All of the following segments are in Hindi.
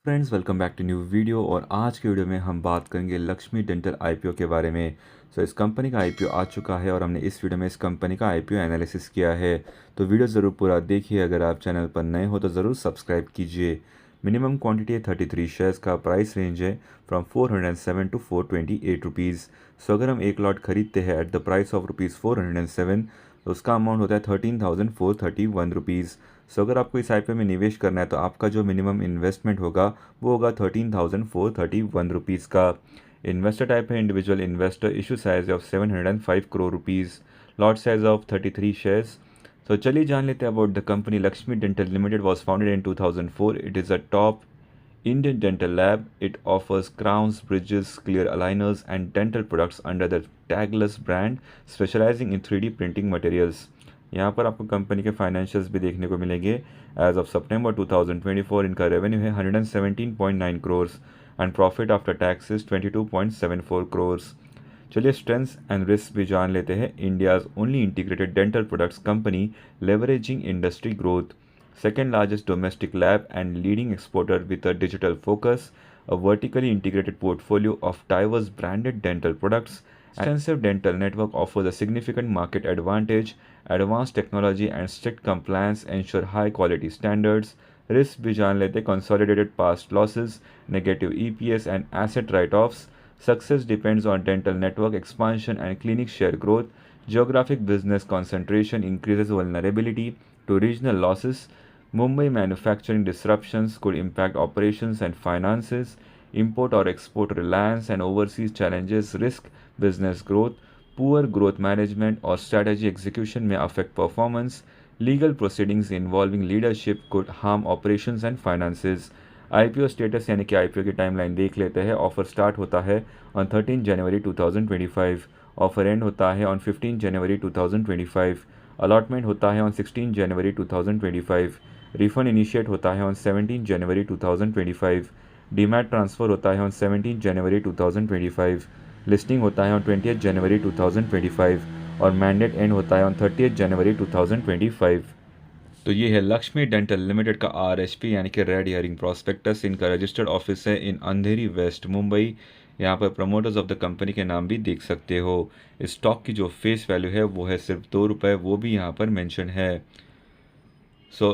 Friends, welcome back to new video. और आज के वीडियो में हम बात करेंगे लक्ष्मी डेंटल आईपीओ के बारे में। इस कंपनी का आईपीओ आ चुका है और हमने इस वीडियो में इस कंपनी का आईपीओ एनालिसिस किया है। तो वीडियो ज़रूर पूरा देखिए। अगर आप चैनल पर नए हो तो ज़रूर सब्सक्राइब कीजिए। मिनिमम क्वांटिटी है 33 शेयर्स का। प्राइस रेंज है फ्रॉम 407 टू 428 रुपीज़। अगर हम एक लॉट खरीदते हैं at the price of rupees 407, तो उसका अमाउंट होता है 13,431 रुपीज़। अगर आपको इस आईपीओ में निवेश करना है तो आपका जो मिनिमम इन्वेस्टमेंट होगा वो होगा 13,431 का। इन्वेस्टर टाइप है individual investor. Issue size of 705 crore rupees. Lot size of 33 shares. चलिए जान लेते हैं about the company. Lakshmi dental limited was founded in 2004। It is a top Indian Dental Lab. It offers crowns, bridges, clear aligners, and dental products under the Tagless brand, specializing in 3D printing materials. यहाँ पर आपको कंपनी के फाइनेंशियल्स भी देखने को मिलेंगे। एज ऑफ सितंबर 2024 इनका रेवेन्यू है 117.9 crore and profit after taxes 22.74 crore. चलिए स्ट्रेंथ्स एंड रिस्क भी जान लेते हैं। India's only integrated dental products company leveraging industry growth. Second largest domestic lab and leading exporter with a digital focus, a vertically integrated portfolio of diverse branded dental products. Extensive dental network offers a significant market advantage. Advanced technology and strict compliance ensure high quality standards. Risk भी जान लेते। consolidated past losses, negative EPS and asset write-offs. Success depends on dental network expansion and clinic share growth. Geographic business concentration increases vulnerability to regional losses. Mumbai manufacturing disruptions could impact operations and finances. Import or export reliance and overseas challenges risk business growth. Poor growth management or strategy execution may affect performance. Legal proceedings involving leadership could harm operations and finances. IPO status यानी कि आईपीओ की टाइमलाइन देख लेते हैं। ऑफर स्टार्ट होता है ऑन 13 जनवरी 2025। ऑफर एंड होता है ऑन 15 जनवरी 2025। अलॉटमेंट होता है ऑन 16 जनवरी 2025। रिफंड इनिशिएट होता है ऑन 17 जनवरी 2025। डीमैट ट्रांसफ़र होता है ऑन 17 जनवरी 2025। लिस्टिंग होता है ऑन 20 जनवरी 2025 और मैंडेट एंड होता है ऑन 30 जनवरी 2025। तो ये है लक्ष्मी डेंटल लिमिटेड का आरएचपी यानी कि रेड हियरिंग प्रोस्पेक्टस। इनका रजिस्टर्ड ऑफिस है इन अंधेरी वेस्ट मुंबई। यहाँ पर प्रमोटर्स ऑफ द कंपनी के नाम भी देख सकते हो। स्टॉक की जो फेस वैल्यू है वो है सिर्फ ₹2, वो भी यहाँ पर मेंशन है।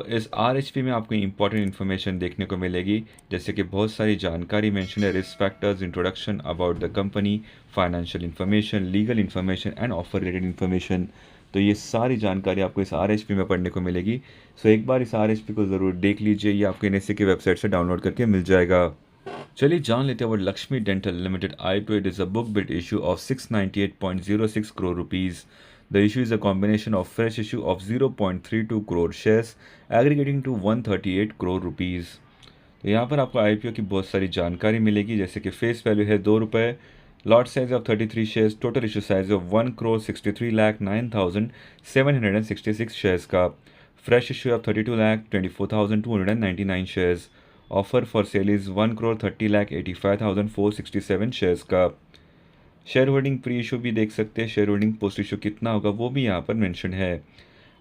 इस आरएचपी में आपको इंपॉर्टेंट इन्फॉर्मेशन देखने को मिलेगी, जैसे कि बहुत सारी जानकारी मेंशन है। Risk factors, introduction about the company, financial information, legal information and offer related information. तो ये सारी जानकारी आपको इस आरएचपी में पढ़ने को मिलेगी। एक बार इस आरएचपी को ज़रूर देख लीजिए। ये आपको एनएससी की वेबसाइट से डाउनलोड करके मिल जाएगा। चलिए जान लेते हैं about Lakshmi dental limited IPO. It is a book build issue of 698.06 crore rupees. The issue is a combination of fresh issue of 0.32 crore shares aggregating to 138 crore rupees। तो यहाँ पर आपको आईपीओ की बहुत सारी जानकारी मिलेगी, जैसे कि फेस वैल्यू है ₹2। Lot size of 33 shares. Total issue size of 1,63,09,766 shares का। Fresh issue of 32,24,299 shares. Offer for sale is 1,30,85,467 shares का। शेयर होल्डिंग प्री इशू भी देख सकते हैं। शेयर होल्डिंग पोस्ट इशू कितना होगा वो भी यहाँ पर मेंशन है।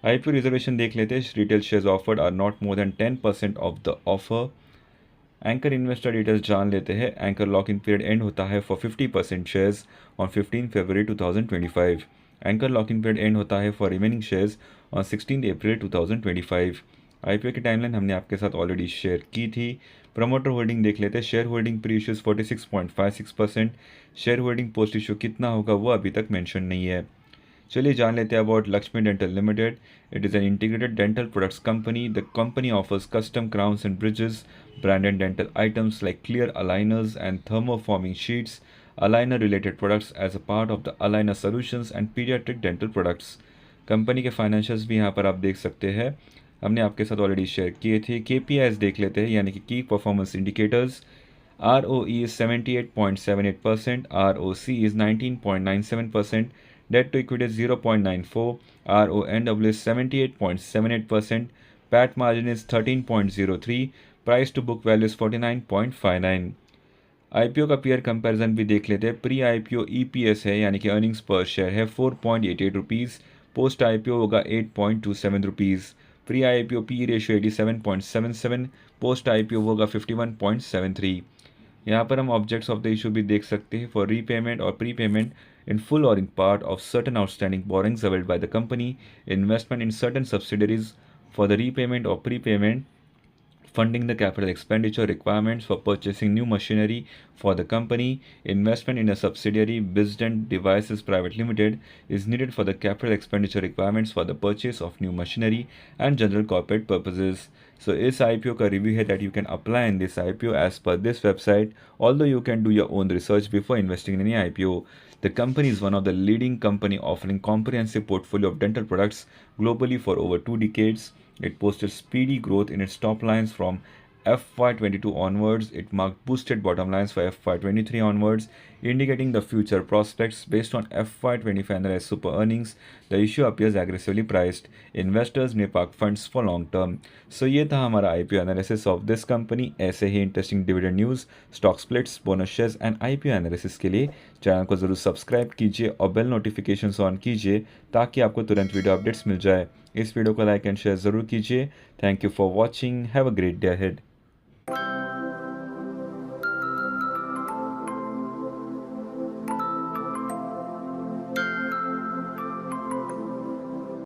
आईपीओ रिजर्वेशन देख लेते हैं। Retail shares offered are not more than 10% of the offer. Anchor investor details जान लेते हैं। Anchor lock in period end होता है for 50% shares on 15 February 2025। Anchor lock in period end होता है for remaining shares on 16 April 2025। IPO की टाइमलाइन हमने आपके साथ ऑलरेडी शेयर की थी। प्रमोटर होल्डिंग देख लेते हैं। Share holding pre issues 46.56%। Share holding post issue कितना होगा वो अभी तक मेंशन नहीं है। चलिए जान लेते हैं about Lakshmi dental limited. It is an integrated dental products company. The company offers custom crowns and bridges, branded dental items like clear aligners and thermoforming sheets, aligner related products as a part of the aligner solutions and pediatric dental products। Company के फाइनेंशियल्स भी यहाँ पर आप देख सकते हैं, हमने आपके साथ ऑलरेडी शेयर किए थे। KPIs देख लेते हैं, यानी कि की performance indicators. ROE is 78.78%, ROC is 19.97%, debt to equity is 0.94, RONW is 78.78%, PAT margin is 13.03, price to book value is 49.59। IPO का पीयर कंपैरिजन भी देख लेते हैं। प्री आईपीओ ईपीएस है यानी कि अर्निंग्स पर शेयर है 4.88 रुपीज़। पोस्ट आईपीओ होगा 8.27 rupees. Pre IPO PE ratio 87.77, post IPO होगा 51.73। यहाँ पर हम ऑब्जेक्ट्स ऑफ द इशू भी देख सकते हैं। फॉर रीपेमेंट और प्री पेमेंट इन फुल और in part of certain outstanding borrowings availed by the company, investment in certain subsidiaries for the repayment और pre payment, funding the capital expenditure requirements for purchasing new machinery for the company, investment in a subsidiary Bizden Devices Private Limited is needed for the capital expenditure requirements for the purchase of new machinery and general corporate purposes. So इस IPO का review है that you can apply in this IPO as per this website, although you can do your own research before investing in any IPO. The company is one of the leading company offering comprehensive portfolio of dental products globally for over 2 decades. It posted speedy growth in its top lines from FY22 onwards. It marked boosted bottom lines for FY23 onwards, indicating the future prospects. Based on FY25 analyzed super earnings, the issue appears aggressively priced. Investors may park funds for long term. So ये था हमारा IPO analysis of this company. ऐसे ही interesting dividend news, stock splits, bonus shares and IPO analysis के लिए चैनल को ज़रूर सब्सक्राइब कीजिए और बेल नोटिफिकेशंस ऑन कीजिए ताकि आपको तुरंत वीडियो अपडेट्स मिल जाए। इस वीडियो को लाइक एंड शेयर ज़रूर कीजिए। Thank you for watching. Have a great day ahead.